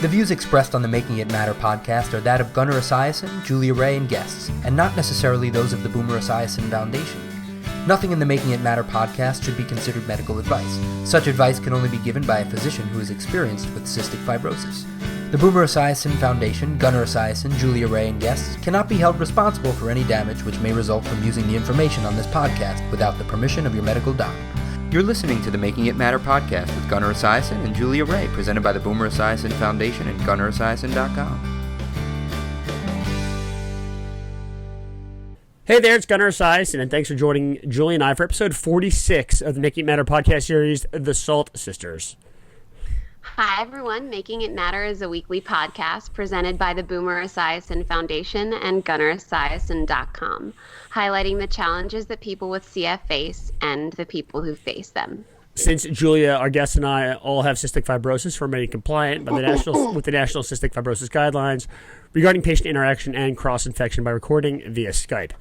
The views expressed on the Making It Matter podcast are that of Gunnar, Esiason, Julia Ray, and guests, and not necessarily those of the Boomer Esiason Foundation. Nothing in the Making It Matter podcast should be considered medical advice. Such advice can only be given by a physician who is experienced with cystic fibrosis. The Boomer Esiason Foundation, Gunnar Esiason, Julia Ray, and guests cannot be held responsible for any damage which may result from using the information on this podcast without the permission of your medical doctor. You're listening to the Making It Matter podcast with Gunnar Esiason and Julia Ray, presented by the Boomer Esiason Foundation and GunnarEsiason.com. Hey there, it's Gunnar Esiason, and thanks for joining Julia and I for episode 46 of the Making It Matter podcast series, The Salt Sisters. Hi, everyone. Making It Matter is a weekly podcast presented by the Boomer Esiason Foundation and GunnarEsiason.com, highlighting the challenges that people with CF face and the people who face them. Since Julia, our guest, and I all have cystic fibrosis, we're made compliant by with the National Cystic Fibrosis Guidelines regarding patient interaction and cross-infection by recording via Skype.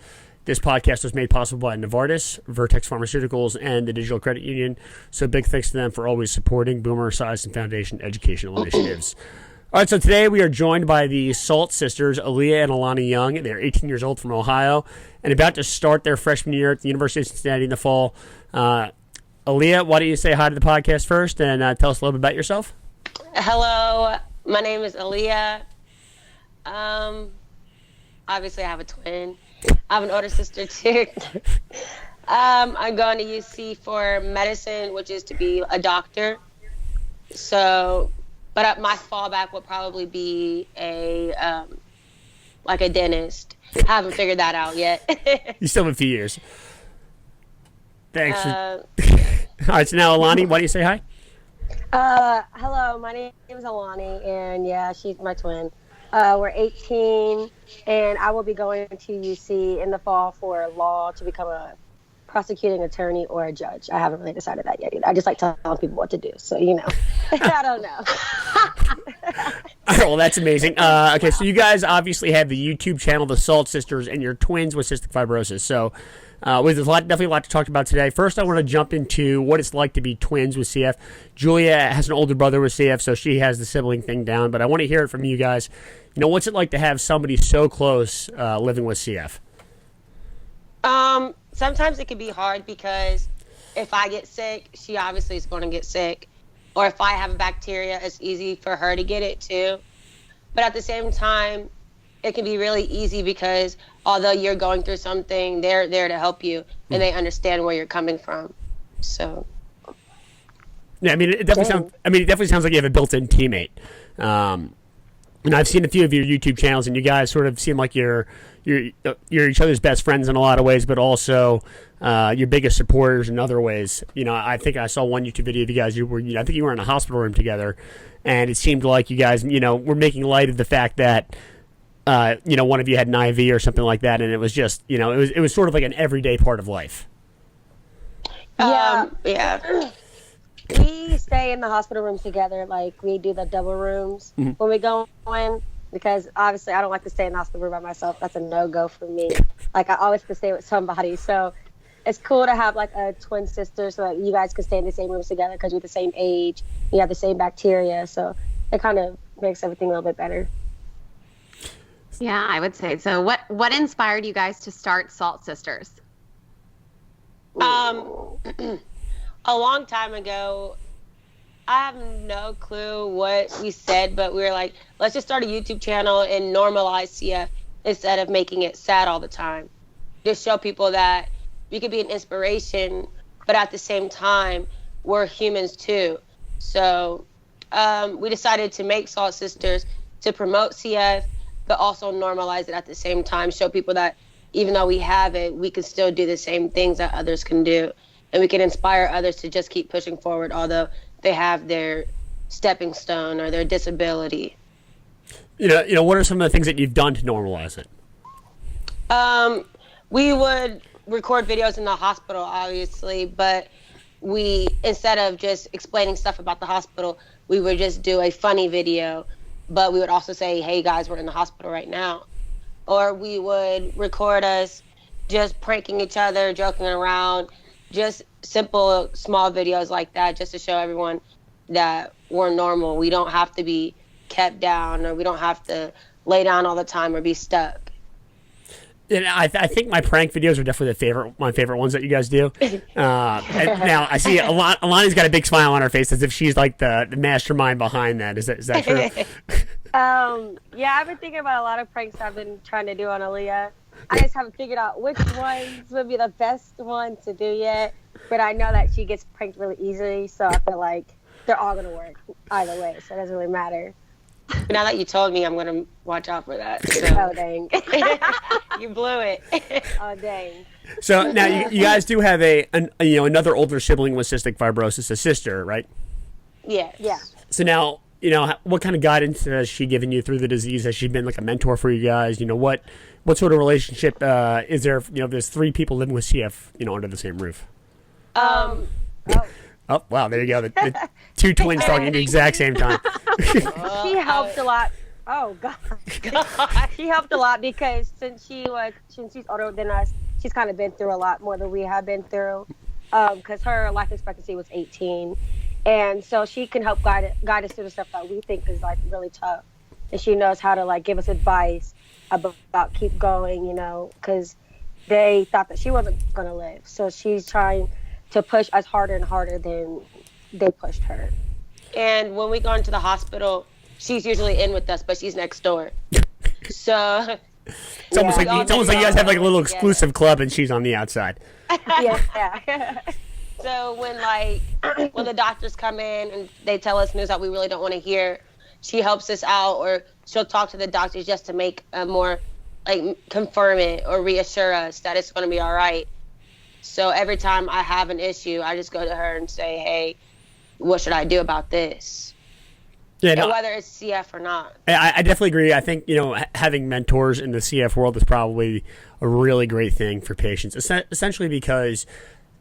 This podcast was made possible by Novartis, Vertex Pharmaceuticals, and the Digital Credit Union, so big thanks to them for always supporting Boomer Esiason Foundation educational initiatives. All right, so today we are joined by the Salt Sisters, Aleeya and Alani Young. They're 18 years old from Ohio and about to start their freshman year at the University of Cincinnati in the fall. Aleeya, why don't you say hi to the podcast first and tell us a little bit about yourself? Hello, my name is Aleeya. Obviously, I have a twin. I have an older sister, too. I'm going to UC for medicine, which is to be a doctor. So, but my fallback would probably be a dentist. I haven't figured that out yet. You still have a few years. Thanks. All right, so now, Alani, why don't you say hi? Hello, my name is Alani, and yeah, she's my twin. We're 18, and I will be going to UC in the fall for law to become a prosecuting attorney or a judge. I haven't really decided that yet either. I just like telling people what to do, so you know. I don't know. All right, well, that's amazing. Okay, so you guys obviously have the YouTube channel, The Salt Sisters, and you're twins with cystic fibrosis. So there's definitely a lot to talk about today. First, I want to jump into what it's like to be twins with CF. Julia has an older brother with CF, so she has the sibling thing down. But I want to hear it from you guys. You know, what's it like to have somebody so close living with CF? Sometimes it can be hard because if I get sick, she obviously is going to get sick. Or if I have a bacteria, it's easy for her to get it too. But at the same time, it can be really easy because although you're going through something, they're there to help you and they understand where you're coming from. So, yeah, it definitely sounds like you have a built-in teammate. And I've seen a few of your YouTube channels, and you guys sort of seem like you're each other's best friends in a lot of ways, but also your biggest supporters in other ways. You know, I think I saw one YouTube video of you guys. I think you were in a hospital room together, and it seemed like you guys, were making light of the fact that one of you had an IV or something like that, and it was just, it was sort of like an everyday part of life. Yeah. Yeah. We stay in the hospital room together. Like, we do the double rooms when we go in, because obviously I don't like to stay in the hospital room by myself. That's a no-go for me. Like, I always have to stay with somebody. So it's cool to have, like, a twin sister so that you guys can stay in the same rooms together because you're the same age. You have the same bacteria. So it kind of makes everything a little bit better. Yeah, I would say so. What inspired you guys to start Salt Sisters? A long time ago, I have no clue what we said, but we were like, let's just start a YouTube channel and normalize CF instead of making it sad all the time. Just show people that we could be an inspiration, but at the same time, we're humans too. So we decided to make Salt Sisters to promote CF, but also normalize it at the same time, show people that even though we have it, we can still do the same things that others can do. And we can inspire others to just keep pushing forward, although they have their stepping stone or their disability. What are some of the things that you've done to normalize it? We would record videos in the hospital, obviously, but instead of just explaining stuff about the hospital, we would just do a funny video, but we would also say, hey guys, we're in the hospital right now. Or we would record us just pranking each other, joking around, just simple, small videos like that, just to show everyone that we're normal. We don't have to be kept down, or we don't have to lay down all the time or be stuck. And I think my prank videos are definitely my favorite ones that you guys do. And now I see Alani's got a big smile on her face as if she's like the mastermind behind that. Is that true? Yeah, I've been thinking about a lot of pranks I've been trying to do on Aleeya. I just haven't figured out which ones would be the best one to do yet. But I know that she gets pranked really easily, so I feel like they're all going to work either way, so it doesn't really matter. Now that you told me, I'm going to watch out for that. So. Oh, dang. You blew it. Oh, dang. So now you guys do have another older sibling with cystic fibrosis, a sister, right? Yes. Yeah. So now, what kind of guidance has she given you through the disease? Has she been like a mentor for you guys? What sort of relationship is there? There's 3 people living with CF, under the same roof. Oh, wow, there you go. The 2 twins talking at the exact same time. She helped a lot. Oh, God. She helped a lot because since she's older than us, she's kind of been through a lot more than we have been through. Because her life expectancy was 18. And so she can help guide us through the stuff that we think is, like, really tough. And she knows how to, like, give us advice about keep going, because they thought that she wasn't going to live. So she's trying to push us harder and harder than they pushed her. And when we go into the hospital, she's usually in with us, but she's next door. So it's almost like you guys have like a little exclusive club, and she's on the outside. Yeah. So when the doctors come in and they tell us news that we really don't want to hear, she helps us out, or she'll talk to the doctors just to make a more confirm it or reassure us that it's going to be all right. So every time I have an issue, I just go to her and say, hey, what should I do about this? Yeah, no, whether it's CF or not. I definitely agree. I think, having mentors in the CF world is probably a really great thing for patients, essentially because,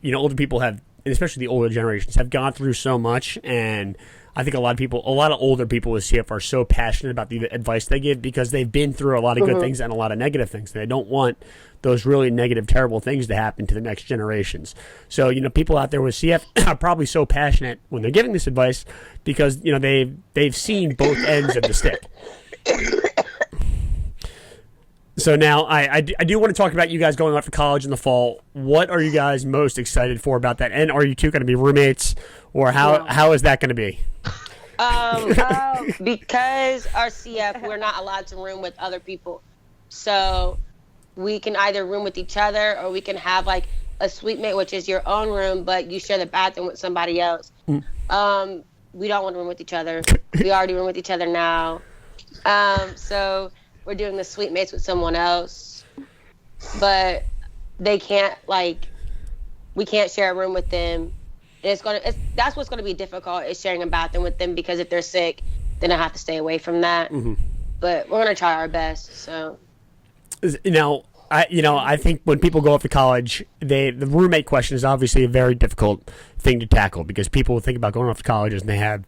older people have, and especially the older generations, have gone through so much, and I think a lot of older people with CF are so passionate about the advice they give because they've been through a lot of good things and a lot of negative things. They don't want those really negative, terrible things to happen to the next generations. So, people out there with CF are probably so passionate when they're giving this advice because, they've seen both ends of the stick. So now I do want to talk about you guys going off to college in the fall. What are you guys most excited for about that? And are you two going to be roommates, or how is that going to be? Because our CF, we're not allowed to room with other people. So we can either room with each other, or we can have like a suite mate, which is your own room, but you share the bathroom with somebody else. We don't want to room with each other. We already room with each other now. So we're doing the suite mates with someone else, but they can't we can't share a room with them. And that's what's going to be difficult, is sharing a bathroom with them, because if they're sick, then I have to stay away from that. But we're going to try our best. So, I think when people go off to college, the roommate question is obviously a very difficult thing to tackle, because people think about going off to colleges and they have,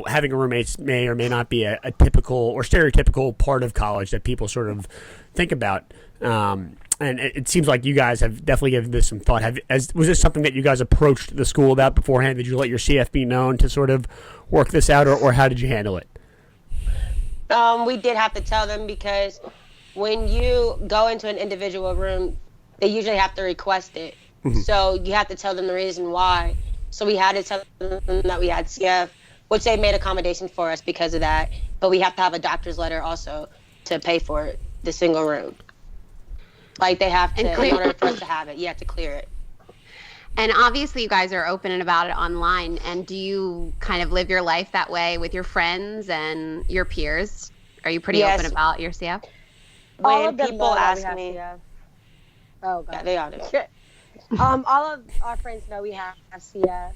having a roommate may or may not be a typical or stereotypical part of college that people sort of think about. And it seems like you guys have definitely given this some thought. Was this something that you guys approached the school about beforehand? Did you let your CF be known to sort of work this out, or how did you handle it? We did have to tell them, because when you go into an individual room, they usually have to request it. So you have to tell them the reason why. So we had to tell them that we had CF, which they made accommodation for us because of that. But we have to have a doctor's letter also to pay for the single room. They have to, in order for us to have it, you have to clear it. And obviously you guys are open about it online. And do you kind of live your life that way with your friends and your peers? Are you pretty open about your CF? When people ask me, oh God, yeah, they are. All of our friends know we have CF,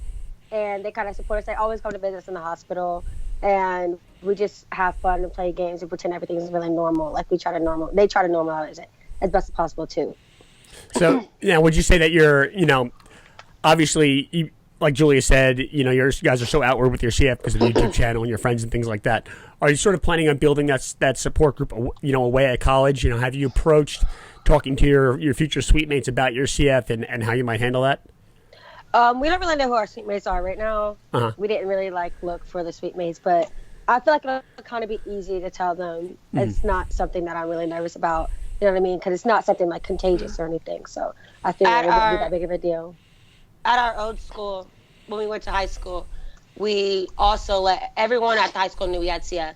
and they kind of support us. They always come to visit us in the hospital, and we just have fun and play games and pretend everything's really normal. They try to normalize it as best as possible too. So, would you say that you're, obviously, like Julia said, you guys are so outward with your CF because of the YouTube channel and your friends and things like that. Are you sort of planning on building that support group, away at college? Have you approached talking to your future suite mates about your CF and how you might handle that? We don't really know who our suite mates are right now. We didn't really look for the suite mates, but I feel like it'll kind of be easy to tell them it's not something that I'm really nervous about. You know what I mean? Because it's not something like contagious or anything. So I feel like it wouldn't be that big of a deal. At our old school, when we went to high school, we also let everyone at the high school knew we had CF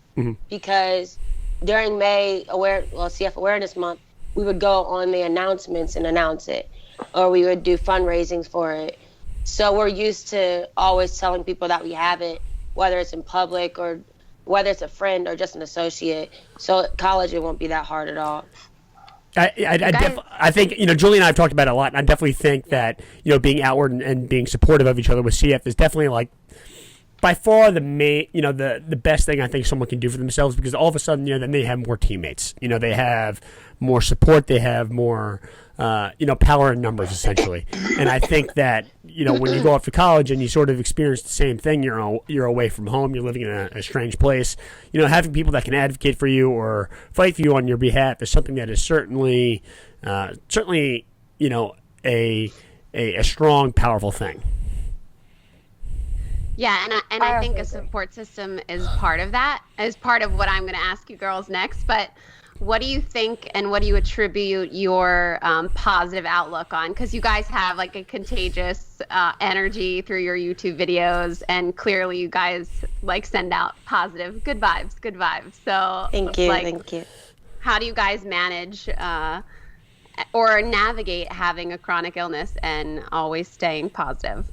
because during CF Awareness Month, we would go on the announcements and announce it, or we would do fundraisings for it. So we're used to always telling people that we have it, whether it's in public or whether it's a friend or just an associate. So at college, it won't be that hard at all. I think, Julie and I have talked about it a lot, and I definitely think that, being outward and being supportive of each other with CF is definitely, like, by far the main, the best thing I think someone can do for themselves, because all of a sudden, then they have more teammates. They have more support, they have more, power in numbers, essentially. And I think that, when you go off to college and you sort of experience the same thing, you're away from home, you're living in a strange place, having people that can advocate for you or fight for you on your behalf is something that is certainly, a strong, powerful thing. Yeah, and I think a support system is part of that, as part of what I'm going to ask you girls next. But what do you think and what do you attribute your positive outlook on? Because you guys have like a contagious energy through your YouTube videos, and clearly you guys like send out positive, good vibes. So thank you. How do you guys manage or navigate having a chronic illness and always staying positive?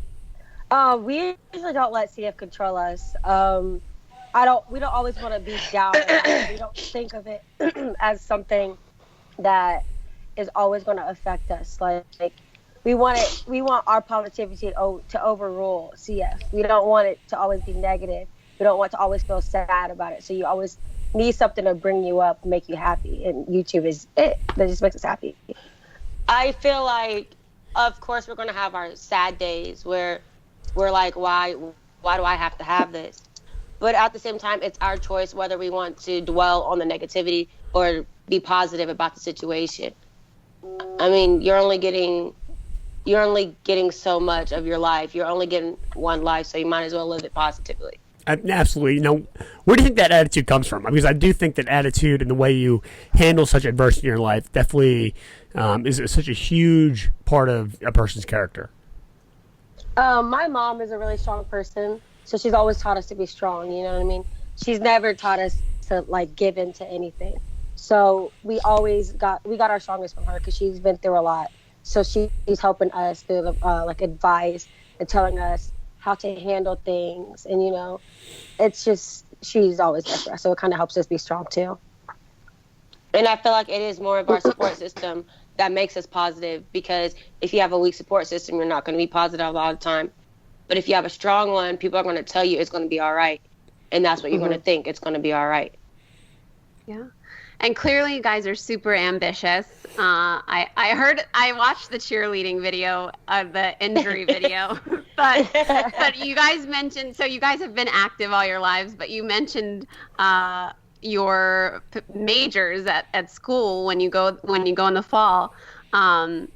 We usually don't let CF control us. We don't always want to be down. We don't think of it as something that is always going to affect us. Like we want our positivity to overrule CF. We don't want it to always be negative. We don't want to always feel sad about it. So you always need something to bring you up, make you happy. And YouTube is it. That just makes us happy. I feel like, of course, we're going to have our sad days where we're like, why do I have to have this? But at the same time, it's our choice whether we want to dwell on the negativity or be positive about the situation. I mean, you're only getting so much of your life. You're only getting one life, so you might as well live it positively. Absolutely. Where do you think that attitude comes from? Because I do think that attitude and the way you handle such adversity in your life definitely is such a huge part of a person's character. My mom is a really strong person, so she's always taught us to be strong, you know what I mean? She's never taught us to, like, give in to anything. So we got our strongest from her because she's been through a lot. So she's helping us through the, advice and telling us how to handle things. And, it's just, she's always there for us. So it kind of helps us be strong, too. And I feel like it is more of our support system that makes us positive, because if you have a weak support system, you're not going to be positive a lot of the time. But if you have a strong one, people are going to tell you it's going to be all right. And that's what you're going to think. It's going to be all right. Yeah. And clearly you guys are super ambitious. I watched the cheerleading video, the injury video, but you guys mentioned, so you guys have been active all your lives, but you mentioned your majors at school when you go in the fall.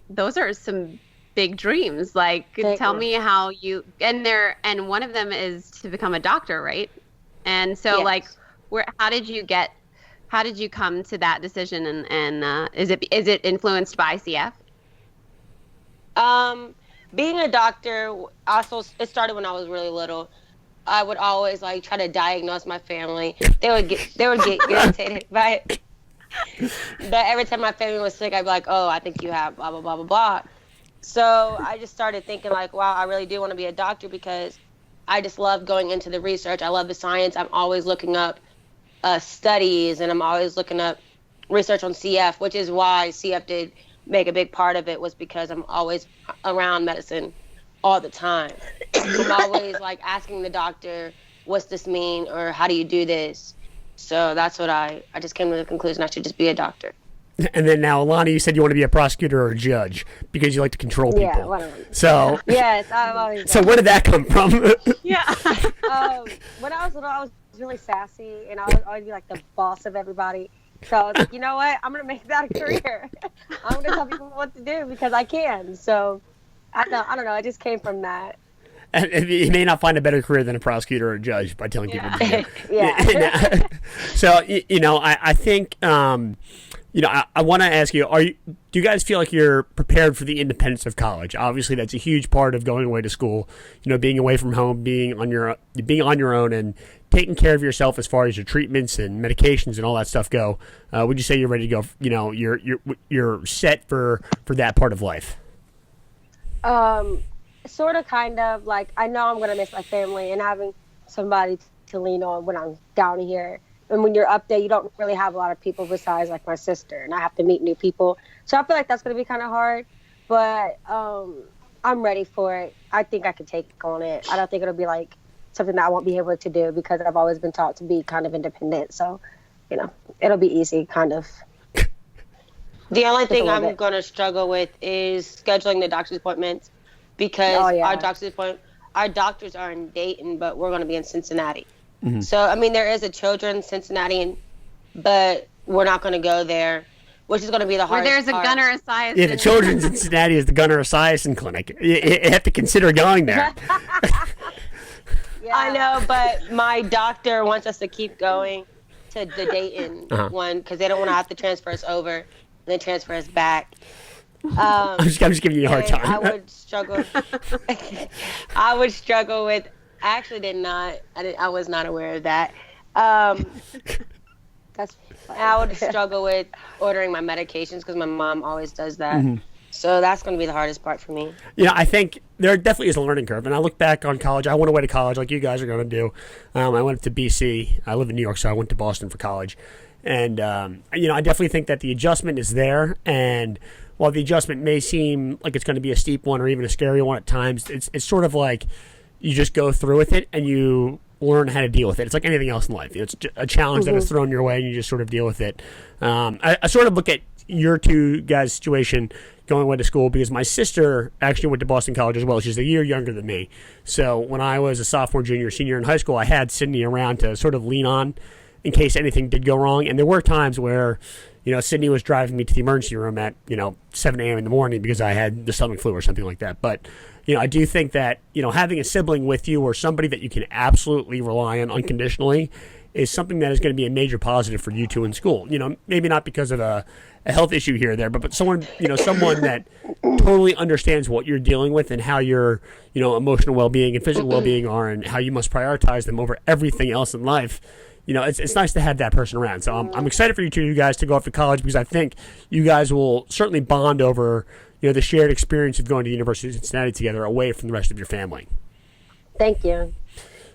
Those are some big dreams. Like, tell me how you and one of them is to become a doctor, right? And so, yes. How did you come to that decision? And is it influenced by CF? Being a doctor, also it started when I was really little. I would always try to diagnose my family. They would get irritated by it. But every time my family was sick, I'd be like, "Oh, I think you have blah blah blah blah blah." So I just started thinking wow, I really do want to be a doctor, because I just love going into the research. I love the science. I'm always looking up studies, and I'm always looking up research on CF, which is why CF did make a big part of it, was because I'm always around medicine all the time. I'm always asking the doctor, what's this mean, or how do you do this? So that's what I just came to the conclusion I should just be a doctor. And then now, Alani, you said you want to be a prosecutor or a judge because you like to control people. Yeah, whatever. So yes, I've always. So where did that come from? Yeah. When I was little, I was really sassy, and I would always be the boss of everybody. So I was like, you know what? I'm gonna make that a career. I'm gonna tell people what to do because I can. So I don't know. It just came from that. And you may not find a better career than a prosecutor or a judge by telling people to do. Yeah. So, I think, I want to ask you, do you guys feel like you're prepared for the independence of college? Obviously, that's a huge part of going away to school, being away from home, being on your own and taking care of yourself as far as your treatments and medications and all that stuff go. Would you say you're ready to go, you're set for that part of life? Sort of, kind of. Like, I know I'm going to miss my family and having somebody to lean on when I'm down here. And when you're up there, you don't really have a lot of people besides, like, my sister. And I have to meet new people. So I feel like that's going to be kind of hard. But I'm ready for it. I think I can take on it. I don't think it'll be, like, something that I won't be able to do because I've always been taught to be kind of independent. So, it'll be easy, kind of. The only thing I'm going to struggle with is scheduling the doctor's appointments because our doctors are in Dayton, but we're going to be in Cincinnati. Mm-hmm. So, I mean, there is a children's Cincinnati, but we're not going to go there, which is going to be the hardest part. There's a Gunnar Esiason. Yeah, the children's Cincinnati is the Gunnar Esiason clinic. You have to consider going there. Yeah. I know, but my doctor wants us to keep going to the Dayton one because they don't want to have to transfer us over and then transfer us back. I'm just giving you a hard time. I would struggle. I would struggle with. I actually did not. I was not aware of that. That's I would struggle with ordering my medications because my mom always does that. Mm-hmm. So that's going to be the hardest part for me. I think there definitely is a learning curve. And I look back on college. I went away to college like you guys are going to do. I went to BC. I live in New York, so I went to Boston for college. And, I definitely think that the adjustment is there. And while the adjustment may seem like it's going to be a steep one or even a scary one at times, it's sort of like you just go through with it and you learn how to deal with it. It's like anything else in life. It's a challenge that is thrown your way and you just sort of deal with it. I sort of look at your two guys' situation going away to school because my sister actually went to Boston College as well. She's a year younger than me. So when I was a sophomore, junior, senior in high school, I had Sydney around to sort of lean on in case anything did go wrong. And there were times where, Sydney was driving me to the emergency room at, 7 a.m. in the morning because I had the stomach flu or something like that. But, I do think that, having a sibling with you or somebody that you can absolutely rely on unconditionally is something that is going to be a major positive for you two in school. Maybe not because of a health issue here or there, but someone, someone that totally understands what you're dealing with and how your, emotional well-being and physical well-being are and how you must prioritize them over everything else in life. It's nice to have that person around. So I'm excited for you guys to go off to college because I think you guys will certainly bond over, the shared experience of going to the University of Cincinnati together away from the rest of your family. Thank you.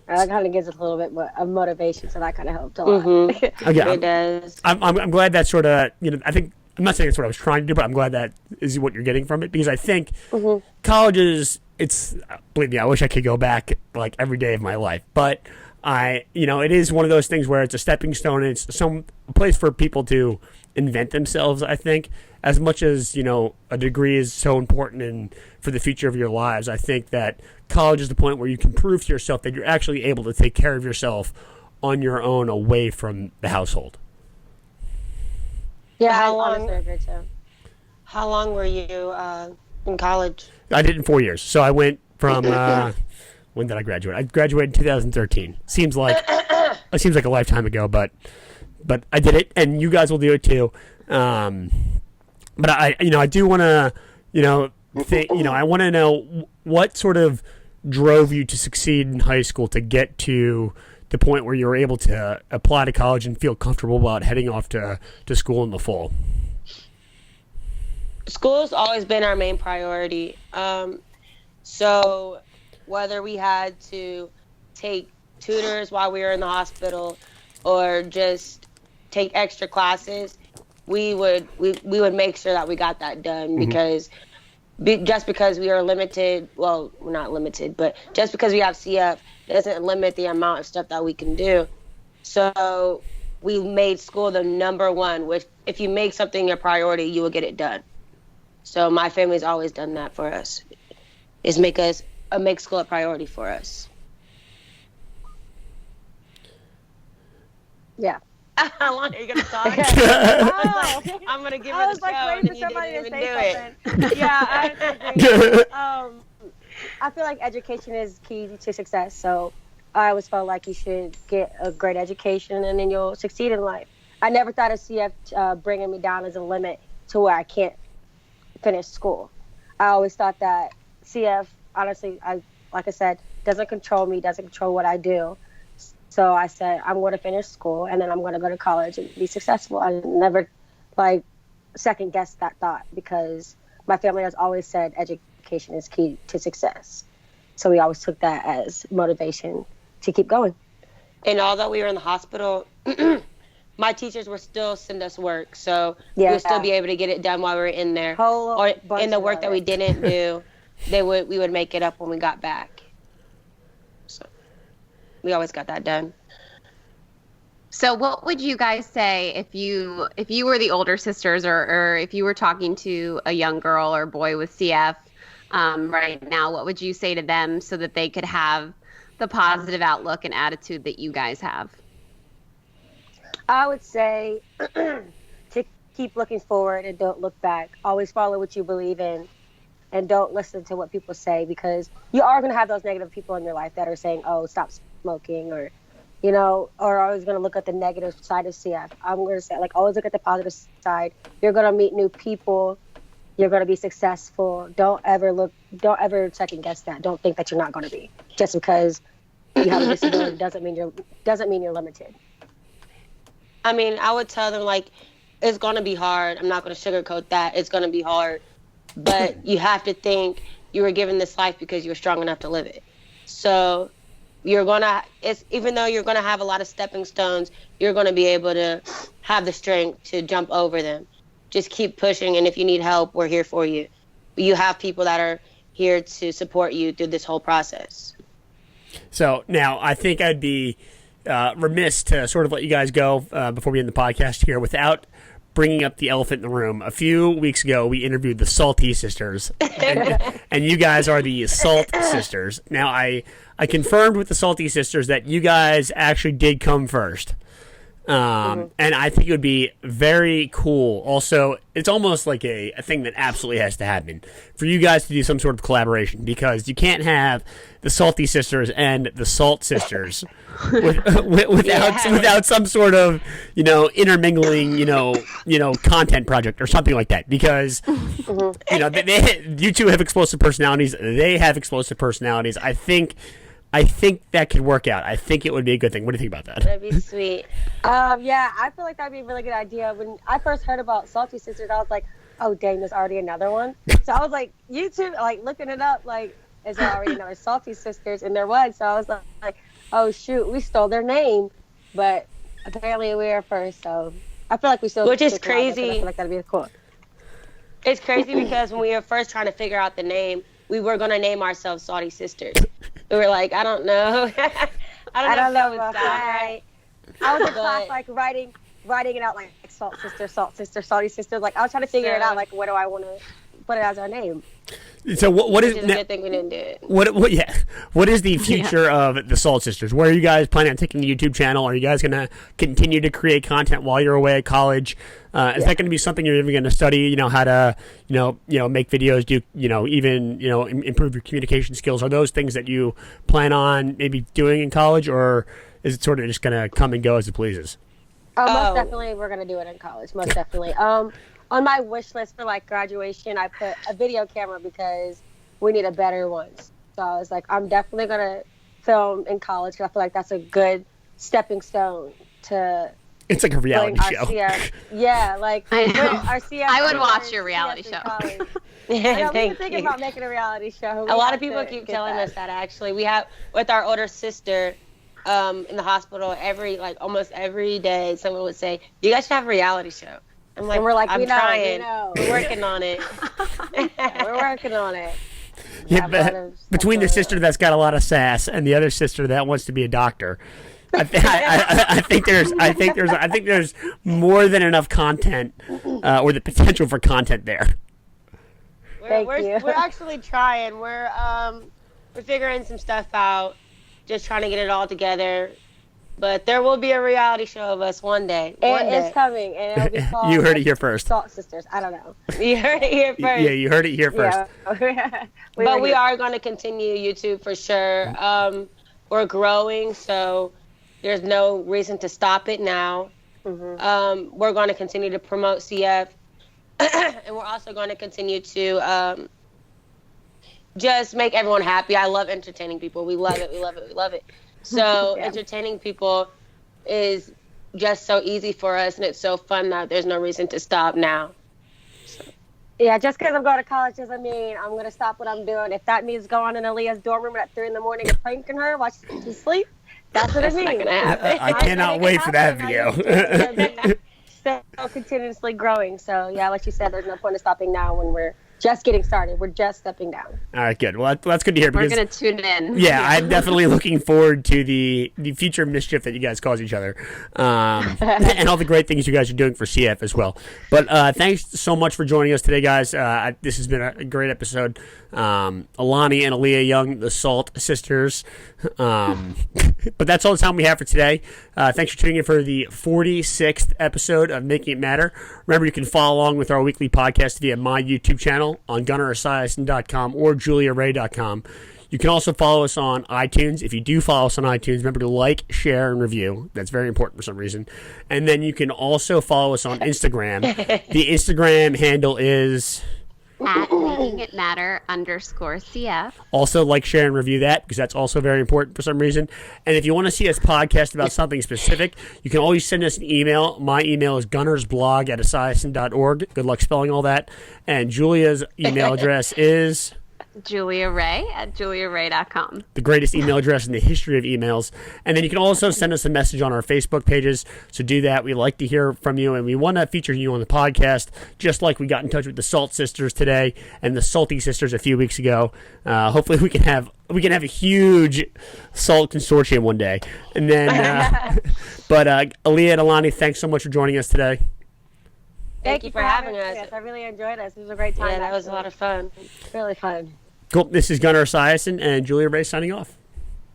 That kind of gives us a little bit of motivation, so that kind of helped a lot. Mm-hmm. Okay, it does. I'm glad that sort of, I think, I'm not saying it's what I was trying to do, but I'm glad that is what you're getting from it because I think colleges, believe me, I wish I could go back like every day of my life, but it is one of those things where it's a stepping stone and it's a place for people to invent themselves, I think. As much as, a degree is so important for the future of your lives, I think that college is the point where you can prove to yourself that you're actually able to take care of yourself on your own away from the household. Yeah, How I long- honestly agree too. How long were you in college? I did it in 4 years. So I went from... when did I graduate? I graduated in 2013. Seems like a lifetime ago, but I did it, and you guys will do it too. But I do want to, I want to know what sort of drove you to succeed in high school to get to the point where you were able to apply to college and feel comfortable about heading off to school in the fall. School's always been our main priority. So whether we had to take tutors while we were in the hospital or just take extra classes, we would make sure that we got that done because just because we are limited, well, we're not limited, but just because we have CF doesn't limit the amount of stuff that we can do. So we made school the number one, which if you make something your priority, you will get it done. So my family's always done that for us, is make school a priority for us. Yeah. How long are you going to talk? Oh. I'm going to give I her was the show like and waiting then for you somebody didn't to even do say it. something. Yeah, I agree. I feel like education is key to success. So I always felt like you should get a great education and then you'll succeed in life. I never thought of CF bringing me down as a limit to where I can't finish school. I always thought that CF, honestly, like I said, doesn't control me, doesn't control what I do. So I said, I'm going to finish school and then I'm going to go to college and be successful. I never second guessed that thought because my family has always said education is key to success. So we always took that as motivation to keep going. And although we were in the hospital, my teachers would still send us work. So we would still be able to get it done while we were in there. Or in the work that we didn't do, we would make it up when we got back. So we always got that done. So what would you guys say if you were the older sisters or if you were talking to a young girl or boy with CF right now, what would you say to them so that they could have the positive outlook and attitude that you guys have? I would say to keep looking forward and don't look back. Always follow what you believe in and don't listen to what people say because you are going to have those negative people in your life that are saying, oh, stop smoking or always going to look at the negative side of CF. I'm going to say, always look at the positive side. You're going to meet new people. You're going to be successful. Don't ever second guess that. Don't think that you're not going to be. Just because you have a disability doesn't mean you're limited. I mean, I would tell them, it's going to be hard. I'm not going to sugarcoat that. It's going to be hard. But you have to think you were given this life because you were strong enough to live it. So even though you're going to have a lot of stepping stones, you're going to be able to have the strength to jump over them. Just keep pushing, and if you need help, we're here for you. You have people that are here to support you through this whole process. So now I think I'd be remiss to sort of let you guys go before we end the podcast here without bringing up the elephant in the room. A few weeks ago, we interviewed the Salt Sisters, and you guys are the Salt Sisters. Now, I confirmed with the Salt Sisters that you guys actually did come first. And I think it would be very cool. Also, it's almost like a thing that absolutely has to happen for you guys to do some sort of collaboration because you can't have the Salty Sisters and the Salt Sisters without some sort of intermingling content project or something like that because you two have explosive personalities. They have explosive personalities. I think that could work out. I think it would be a good thing. What do you think about that? That'd be sweet. Yeah, I feel like that'd be a really good idea. When I first heard about Salty Sisters, I was like, oh, dang, there's already another one. So I was like, YouTube, looking it up, is there already another Salty Sisters? And there was. So I was like, oh, shoot, we stole their name. But apparently we were first, so I feel like we still... Which is crazy. I feel like that'd be cool. It's crazy because when we were first trying to figure out the name, we were going to name ourselves Salty Sisters. We were like, I don't know. I don't know if that would sound right. I was in class, writing it out Salt Sister, Salty Sister. I was trying to figure it out, what do I want to put it as our name? So what is... It's a good thing we didn't do it. What is the future of the Salt Sisters? Where are you guys planning on taking the YouTube channel? Are you guys going to continue to create content while you're away at college? Is that going to be something you're even going to study? How to make videos? Do even improve your communication skills? Are those things that you plan on maybe doing in college, or is it sort of just going to come and go as it pleases? Most definitely, we're going to do it in college. Most definitely. On my wish list for graduation, I put a video camera because we need a better one. So I was like, I'm definitely going to film in college because I feel like that's a good stepping stone to... It's like a reality show. Yeah, our CF. I would watch your reality show. I've been thinking about making a reality show. A lot of people keep telling us that, actually. We have, with our older sister in the hospital, almost every day, someone would say, you guys should have a reality show. I'm like, I'm trying. We're working on it. We're working on it. Yeah, but between the sister that's got a lot of sass and the other sister that wants to be a doctor, I think there's more than enough content, or the potential for content there. We're actually trying. We're figuring some stuff out, just trying to get it all together. But there will be a reality show of us one day. It's coming, and it'll be called. You heard it here first. Salt Sisters. I don't know. You heard it here first. Yeah, you heard it here first. Yeah. We are going to continue YouTube for sure. We're growing, so there's no reason to stop it now. Mm-hmm. We're going to continue to promote CF, and we're also going to continue to just make everyone happy. I love entertaining people. We love it. We love it. We love it. So entertaining people is just so easy for us, and it's so fun that there's no reason to stop now. So. Yeah, just because I'm going to college doesn't mean I'm going to stop what I'm doing. If that means going in Aleeya's dorm room at 3 a.m. and pranking her while she's asleep, that's what it means. Not gonna happen. I cannot wait for that video. Still continuously growing. So, yeah, like you said, there's no point in stopping now when we're just getting started. We're just stepping down. All right, good. Well, that's good to hear. We're going to tune in. Yeah, I'm definitely looking forward to the future mischief that you guys cause each other, and all the great things you guys are doing for CF as well. But thanks so much for joining us today, guys. This has been a great episode. Alani and Aleeya Young, the Salt Sisters. But that's all the time we have for today. Thanks for tuning in for the 46th episode of Making It Matter. Remember, you can follow along with our weekly podcast via my YouTube channel on GunnarEsiason.com or JuliaRay.com. You can also follow us on iTunes. If you do follow us on iTunes, remember to like, share, and review. That's very important for some reason. And then you can also follow us on Instagram. The Instagram handle is... at Making It Matter _CF. Also, like, share, and review that, because that's also very important for some reason. And if you want to see us podcast about something specific, you can always send us an email. My email is gunnarsblog@esiason.org. Good luck spelling all that. And Julia's email address is... JuliaRay@JuliaRay.com. The greatest email address in the history of emails. And then you can also send us a message on our Facebook pages. So do that. We like to hear from you, and we want to feature you on the podcast, just like we got in touch with the Salt Sisters today and the Salty Sisters a few weeks ago. Hopefully we can have a huge salt consortium one day. And then, but Aleeya and Alani, thanks so much for joining us today. Thank you for having us. Yes, I really enjoyed us. It was a great time. Yeah, that was a lot of fun. Really fun. Cool. This is Gunnar Esiason and Julia Ray signing off.